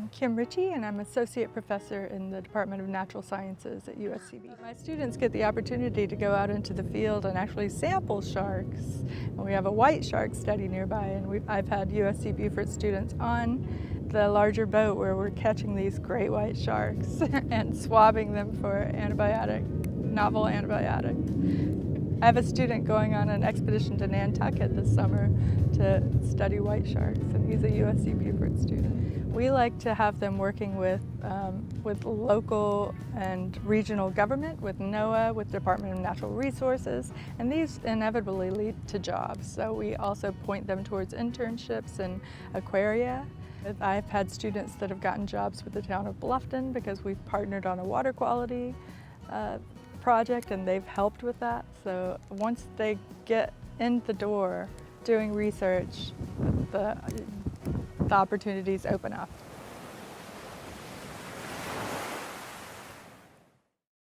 I'm Kim Ritchie, and I'm Associate Professor in the Department of Natural Sciences at USCB. My students get the opportunity to go out into the field and actually sample sharks. And we have a white shark study nearby, and I've had USC Beaufort students on the larger boat where we're catching these great white sharks and swabbing them for novel antibiotic. I have a student going on an expedition to Nantucket this summer to study white sharks, and he's a USC Beaufort student. We like to have them working with local and regional government, with NOAA, with Department of Natural Resources, and these inevitably lead to jobs. So we also point them towards internships in aquaria. I've had students that have gotten jobs with the town of Bluffton because we've partnered on a water quality project, and they've helped with that. So once they get in the door doing research, the opportunities open up.